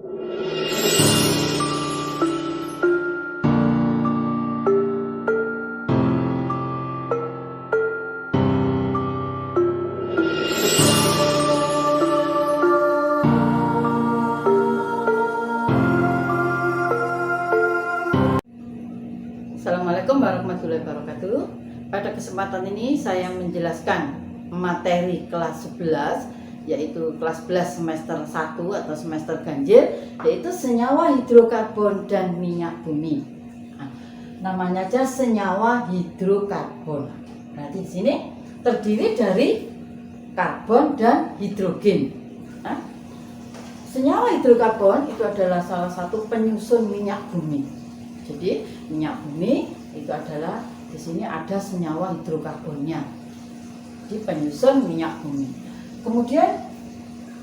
Assalamualaikum warahmatullahi wabarakatuh. Pada kesempatan ini saya menjelaskan materi kelas 11, yaitu kelas 11 semester 1 atau semester ganjil, yaitu senyawa hidrokarbon dan minyak bumi. Namanya aja senyawa hidrokarbon. Berarti di sini terdiri dari karbon dan hidrogen. Senyawa hidrokarbon itu adalah salah satu penyusun minyak bumi. Jadi minyak bumi itu adalah di sini ada senyawa hidrokarbonnya. Jadi penyusun minyak bumi. Kemudian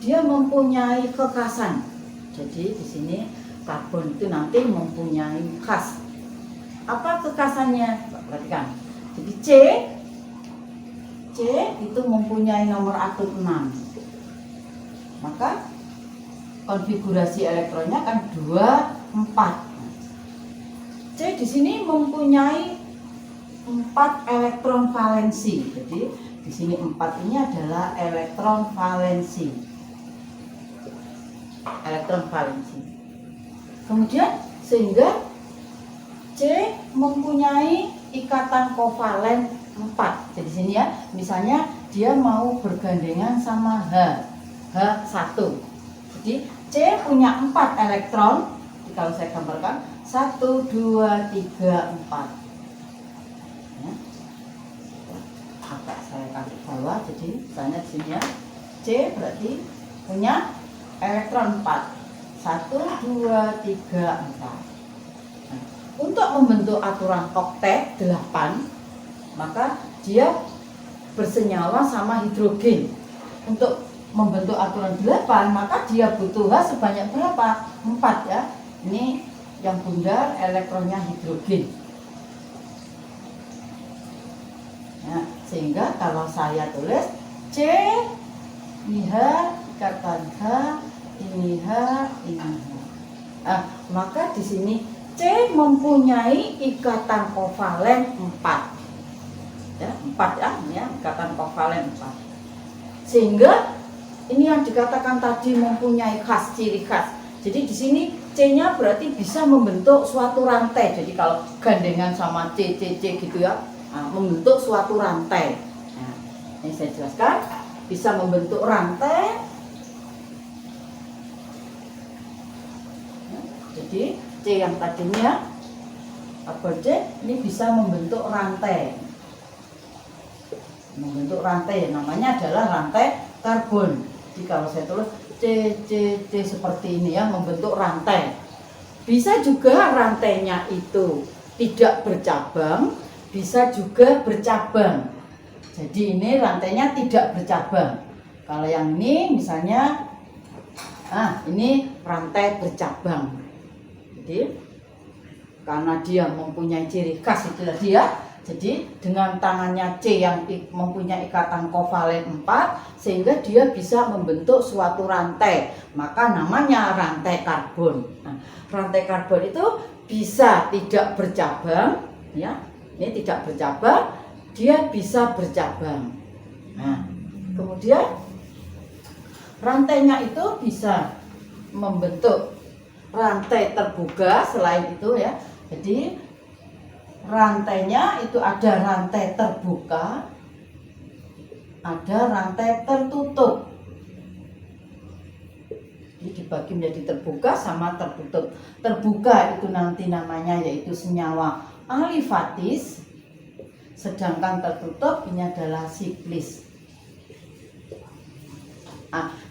dia mempunyai kekhasan. Jadi di sini karbon itu nanti mempunyai khas. Apa kekhasannya? Perhatikan. Jadi C itu mempunyai nomor atom 6. Maka konfigurasi elektronnya kan 2, 4. C di sini mempunyai 4 elektron valensi. Jadi di sini 4 ini adalah elektron valensi. Elektron valensi. Kemudian sehingga C mempunyai ikatan kovalen 4. Jadi di sini ya, misalnya dia mau bergandengan sama H1. Jadi C punya 4 elektron. Jadi kalau saya gambarkan 1, 2, 3, 4. Ya. Agak saya kasih bawah, jadi misalnya di sini ya, C berarti punya elektron 4. 1, 2, 3, 4. Nah, untuk membentuk aturan oktet 8, maka dia bersenyawa sama hidrogen. Untuk membentuk aturan 8, maka dia butuh H sebanyak berapa? 4 ya. Ini yang bundar elektronnya hidrogen. Nah, sehingga kalau saya tulis C, ini H, ikatan H, ini H, ini H. Nah, maka di sini C mempunyai ikatan kovalen 4. Ya, 4 ya, ini ya, ikatan kovalen 4. Sehingga ini yang dikatakan tadi mempunyai khas, ciri khas. Jadi di sini C-nya berarti bisa membentuk suatu rantai. Jadi kalau gandengan sama C gitu ya, membentuk suatu rantai. Nah, ini saya jelaskan, bisa membentuk rantai. Jadi C yang tadinya karbon C ini bisa membentuk rantai. Membentuk rantai, namanya adalah rantai karbon. Jadi kalau saya tulis C seperti ini ya, membentuk rantai. Bisa juga rantainya itu tidak bercabang, bisa juga bercabang. Jadi ini rantainya tidak bercabang. Kalau yang ini misalnya, ini rantai bercabang. Jadi karena dia mempunyai ciri khas itu tadi ya. Jadi dengan tangannya C yang mempunyai ikatan kovalen 4, sehingga dia bisa membentuk suatu rantai. Maka namanya rantai karbon. Nah, rantai karbon itu bisa tidak bercabang, ya. Ini tidak bercabang, dia bisa bercabang. Nah, kemudian rantainya itu bisa membentuk rantai terbuka selain itu ya. Jadi rantainya itu ada rantai terbuka, ada rantai tertutup. Jadi dibagi menjadi terbuka sama tertutup. Terbuka itu nanti namanya yaitu senyawa alifatis, sedangkan tertutup ini adalah siklis.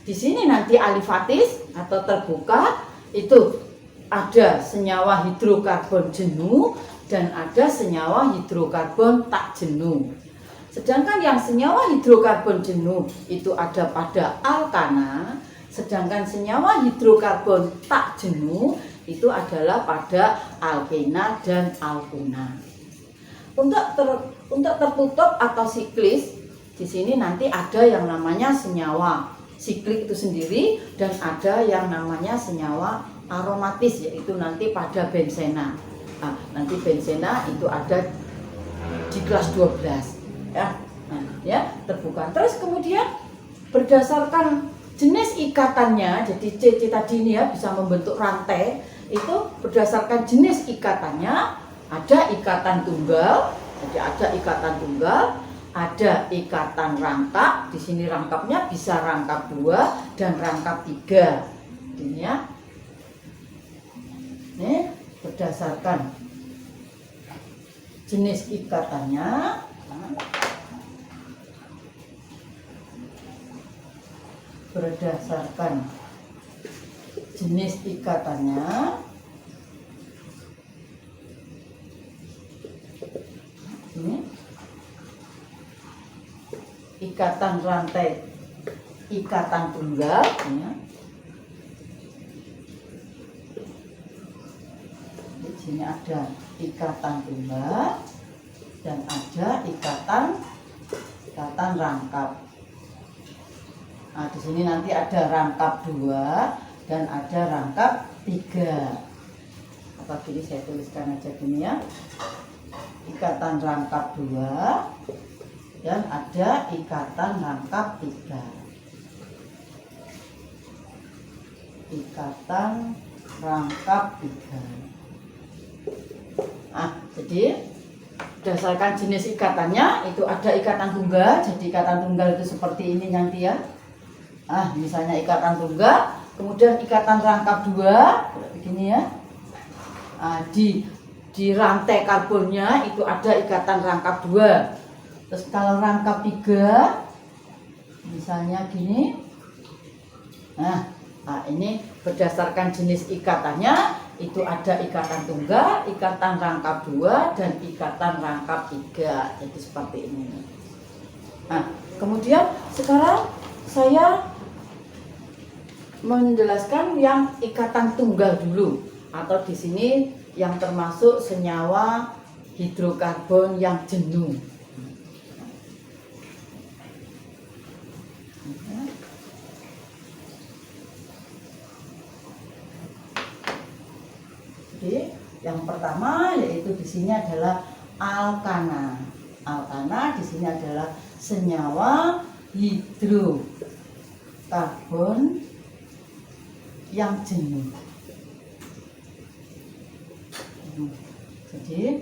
Di sini nanti alifatis atau terbuka itu ada senyawa hidrokarbon jenuh dan ada senyawa hidrokarbon tak jenuh. Sedangkan yang senyawa hidrokarbon jenuh itu ada pada alkana, sedangkan senyawa hidrokarbon tak jenuh itu adalah pada alkena dan alkuna. Untuk tertutup atau siklis, di sini nanti ada yang namanya senyawa siklik itu sendiri, dan ada yang namanya senyawa aromatis, yaitu nanti pada benzena. Nah, nanti benzena itu ada di kelas 12 ya. Nah, ya, terbuka. Terus kemudian berdasarkan jenis ikatannya, jadi C tadi ini ya bisa membentuk rantai, itu berdasarkan jenis ikatannya, ada ikatan tunggal, jadi ada ikatan tunggal, ada ikatan rangkap. Di sini rangkapnya bisa rangkap 2 dan rangkap 3. Ini ya. Ini berdasarkan jenis ikatannya. Berdasarkan jenis ikatannya, ini ikatan rantai, ikatan tunggal ya. Di sini ada ikatan tunggal dan ada ikatan rangkap. Nah, di sini nanti ada rangkap 2 dan ada rangkap 3. Apa gini saya tuliskan aja gini ya. Ikatan rangkap 2 dan ada ikatan rangkap 3. Ikatan rangkap 3. Nah, jadi berdasarkan jenis ikatannya itu ada ikatan tunggal. Jadi ikatan tunggal itu seperti ini nanti ya. Ah, misalnya ikatan tunggal, kemudian ikatan rangkap 2 begini ya. Nah, di rantai karbonnya itu ada ikatan rangkap 2. Terus kalau rangkap 3 misalnya gini. Nah, ini berdasarkan jenis ikatannya itu ada ikatan tunggal, ikatan rangkap 2 dan ikatan rangkap 3. Jadi seperti ini. Nah, kemudian sekarang saya menjelaskan yang ikatan tunggal dulu, atau di sini yang termasuk senyawa hidrokarbon yang jenuh. Jadi yang pertama yaitu di sini adalah alkana. Alkana di sini adalah senyawa hidrokarbon yang jenuh. Jadi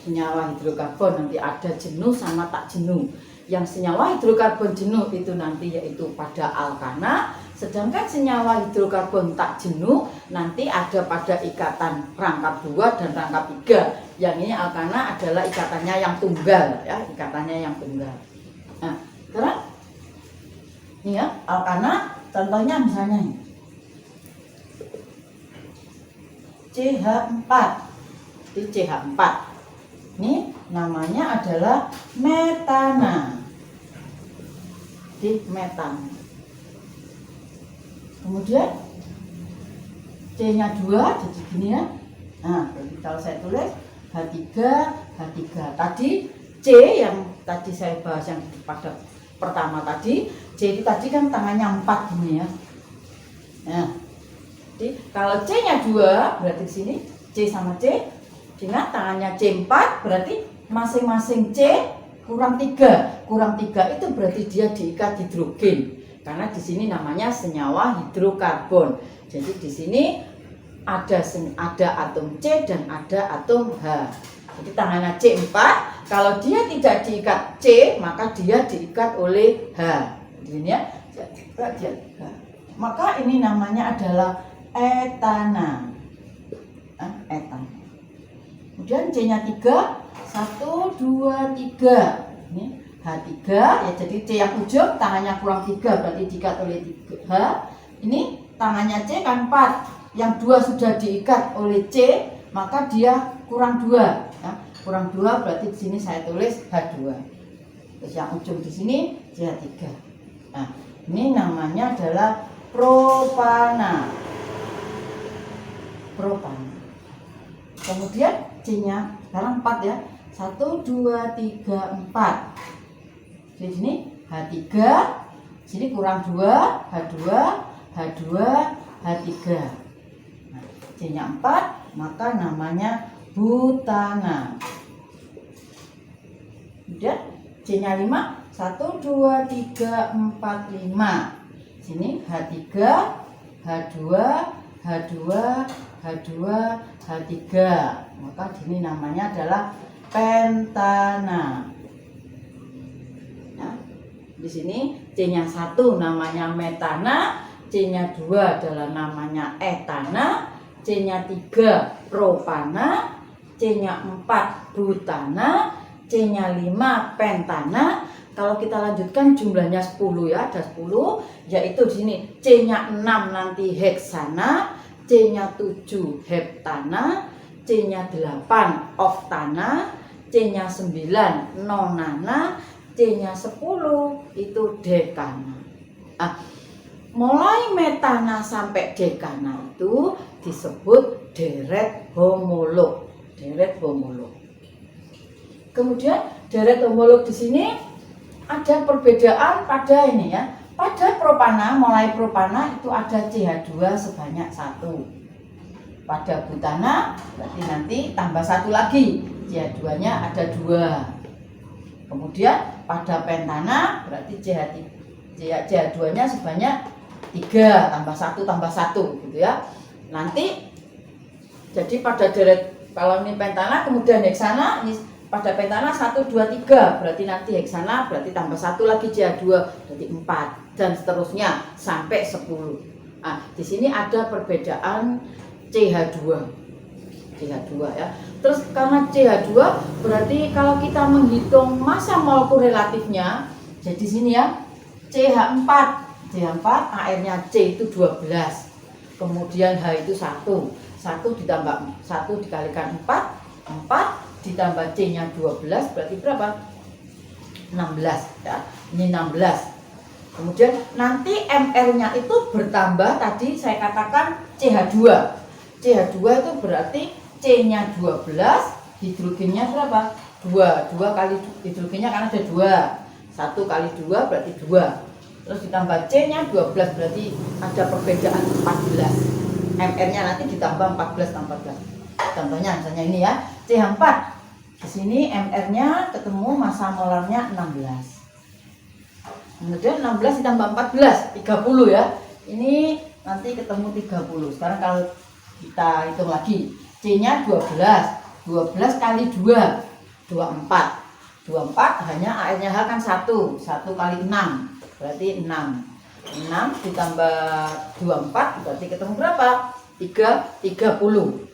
senyawa hidrokarbon nanti ada jenuh sama tak jenuh. Yang senyawa hidrokarbon jenuh itu nanti yaitu pada alkana, sedangkan senyawa hidrokarbon tak jenuh nanti ada pada ikatan rangkap 2 dan rangkap 3. Yang ini alkana adalah ikatannya yang tunggal ya, ikatannya yang tunggal. Nah, sekarang ini ya, alkana contohnya misalnya ini. CH4. Di CH4 ini namanya adalah metana. Di metan. Kemudian C-nya 2 jadi gini ya. Nah, jadi kalau saya tulis H3, H3. Tadi C yang tadi saya bahas yang pada pertama tadi, C itu tadi kan tangannya 4 gini ya. Nah, jadi kalau C-nya 2 berarti di sini C sama C, dengan tangannya C4 berarti masing-masing C kurang 3. Kurang 3 itu berarti dia diikat hidrogen. Karena di sini namanya senyawa hidrokarbon. Jadi di sini ada atom C dan ada atom H. Jadi tangannya C4, kalau dia tidak diikat C, maka dia diikat oleh H. Ini ya. Maka ini namanya adalah etana. Etan. Kemudian C-nya 3, 1, 2, 3. Ini H3 ya, jadi C yang ujung tangannya kurang 3 berarti diikat oleh H. Ini tangannya C kan 4, yang 2 sudah diikat oleh C, maka dia kurang 2 ya. Kurang 2 berarti di sini saya tulis H2. Terus yang ujung di sini CH3. Nah, ini namanya adalah propana. Propana. Kemudian C-nya sekarang 4 ya. 1, 2, 3, 4. Di sini H3, Sini kurang 2, H2, H2, H3. Nah, C-nya 4, maka namanya butana. Kemudian C-nya 5, 1, 2, 3, 4, 5. Sini H3, H2, H2, H2, H3. Maka ini namanya adalah pentana. Nah, di sini C-nya 1 namanya metana, C-nya 2 adalah namanya etana, C-nya 3 propana, C-nya 4 butana, C-nya 5 pentana. Kalau kita lanjutkan jumlahnya 10 ya, ada 10, yaitu di sini C-nya 6 nanti heksana, C-nya 7 heptana, C-nya 8 oktana, C-nya 9 nonana, C-nya 10 itu dekana. Mulai metana sampai dekana itu disebut deret homolog. Deret homolog. Kemudian deret homolog di sini ada perbedaan pada ini ya. Pada propana, mulai propana itu ada CH2 sebanyak 1. Pada butana berarti nanti tambah 1 lagi. CH2-nya ada 2. Kemudian pada pentana berarti CH2-nya sebanyak 3 tambah 1 tambah 1 gitu ya. Nanti jadi pada deret kalau ini pentana kemudian heksana, ini pada pentana 1, 2, 3 berarti nanti heksana berarti tambah 1 lagi CH2 berarti 4 dan seterusnya sampai 10. Nah, di sini ada perbedaan CH2 ya. Terus karena CH2 berarti kalau kita menghitung massa molekul relatifnya, jadi sini ya CH4 airnya C itu 12. Kemudian H itu 1 ditambah 1 dikalikan 4 ditambah C-nya 12 berarti berapa? 16 ya. Ini 16. Kemudian nanti MR-nya itu bertambah, tadi saya katakan CH2. CH2 itu berarti C-nya 12, hidrogennya berapa? 2 kali hidrogennya karena ada 2. 1 kali 2 berarti 2. Terus ditambah C-nya 12 berarti ada perbedaan 14. MR-nya nanti ditambah 14 tambah 14. Contohnya misalnya ini ya, CH4. Di sini MR-nya ketemu massa molarnya 16. Kemudian 16 ditambah 14, 30 ya. Ini nanti ketemu 30. Sekarang kalau kita hitung lagi, C-nya 12. 12 kali 2, 24. 24 hanya airnya H kan 1 kali 6, berarti 6. 6 ditambah 24 berarti ketemu berapa? 30.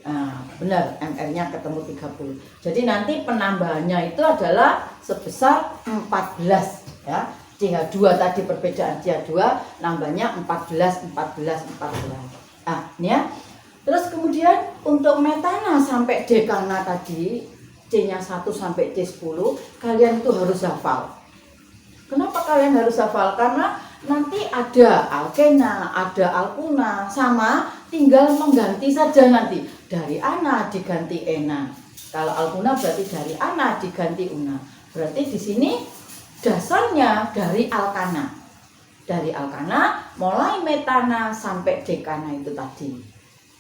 Nah, benar MR-nya ketemu 30. Jadi nanti penambahannya itu adalah sebesar 14 ya. CH2 tadi perbedaan CH2 nambahnya 14. Nah, ini ya. Terus kemudian untuk metana sampai dekana tadi C-nya 1 sampai C10 kalian itu harus hafal. Kenapa kalian harus hafal? Karena nanti ada alkena, ada alkuna, sama tinggal mengganti saja nanti. Dari ana diganti ena. Kalau alkuna berarti dari ana diganti una. Berarti di sini dasarnya dari alkana. Dari alkana mulai metana sampai dekana itu tadi.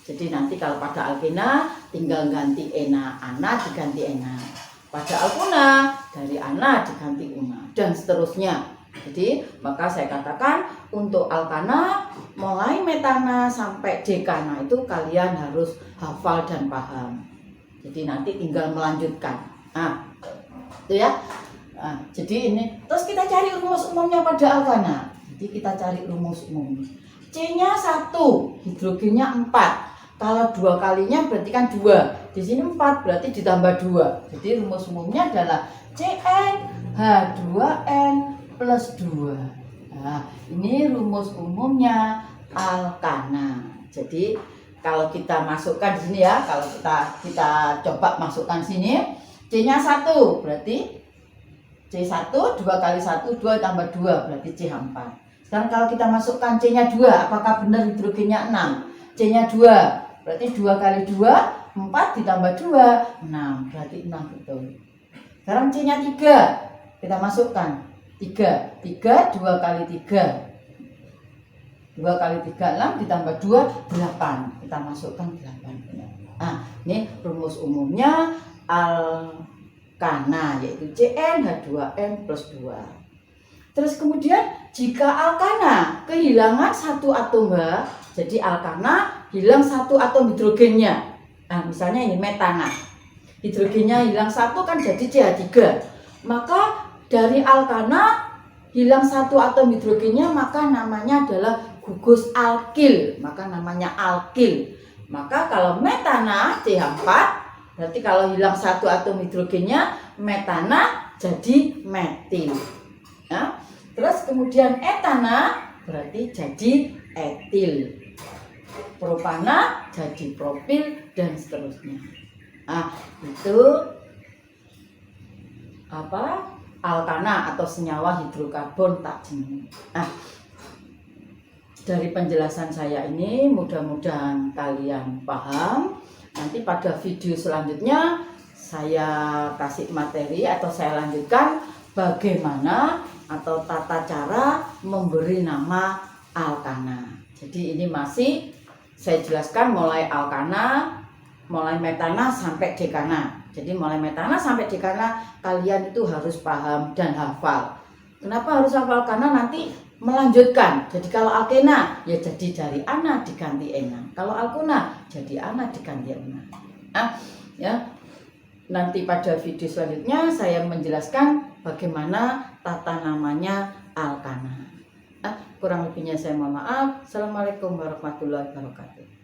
Jadi nanti kalau pada alkena tinggal ganti ena, ana diganti ena. Pada alkuna dari ana diganti una dan seterusnya. Jadi maka saya katakan untuk alkana mulai metana sampai dekana itu kalian harus hafal dan paham. Jadi nanti tinggal melanjutkan. Nah, itu ya. Nah, jadi ini terus kita cari rumus umumnya pada alkana. Jadi kita cari rumus umum. C-nya 1, hidrogennya 4. Kalau 2 kalinya berarti kan 2. Di sini 4 berarti ditambah 2. Jadi rumus umumnya adalah CnH2n plus 2. Nah, ini rumus umumnya alkana. Jadi kalau kita masukkan di sini ya, kalau kita coba masukkan sini, C-nya 1 berarti C1 2 kali 1 2 tambah 2 berarti CH4. Sekarang kalau kita masukkan C-nya 2, apakah benar hidrogennya 6? C-nya 2 berarti 2 kali 2 4 ditambah 2 6 berarti 6 betul. Sekarang C-nya 3 kita masukkan 3. 3, 2 kali 3. 2 kali 3, 6 ditambah 2, 8. Kita masukkan 8. Nah, ini rumus umumnya alkana, yaitu CnH2n plus 2. Terus kemudian jika alkana kehilangan satu atom H, jadi alkana hilang satu atom hidrogennya. Nah, misalnya ini metana. Hidrogennya hilang satu kan jadi CH3. Maka dari alkana hilang satu atom hidrogennya, maka namanya adalah gugus alkil. Maka namanya alkil. Maka kalau metana CH4, berarti kalau hilang satu atom hidrogennya, metana jadi metil. Ya. Terus kemudian etana berarti jadi etil. Propana jadi propil dan seterusnya. Nah, itu alkana atau senyawa hidrokarbon tak jenuh. Nah, dari penjelasan saya ini mudah-mudahan kalian paham. Nanti pada video selanjutnya saya kasih materi atau saya lanjutkan bagaimana atau tata cara memberi nama alkana. Jadi ini masih saya jelaskan mulai alkana, mulai metana sampai dekana. Jadi mulai metana sampai dekana kalian itu harus paham dan hafal. Kenapa harus hafal? Karena nanti melanjutkan. Jadi kalau alkena ya jadi dari ana diganti ena. Kalau alkuna jadi ana diganti ena. Nah, ya. Nanti pada video selanjutnya saya menjelaskan bagaimana tata namanya alkana. Kurang lebihnya saya mohon maaf. Assalamualaikum warahmatullahi wabarakatuh.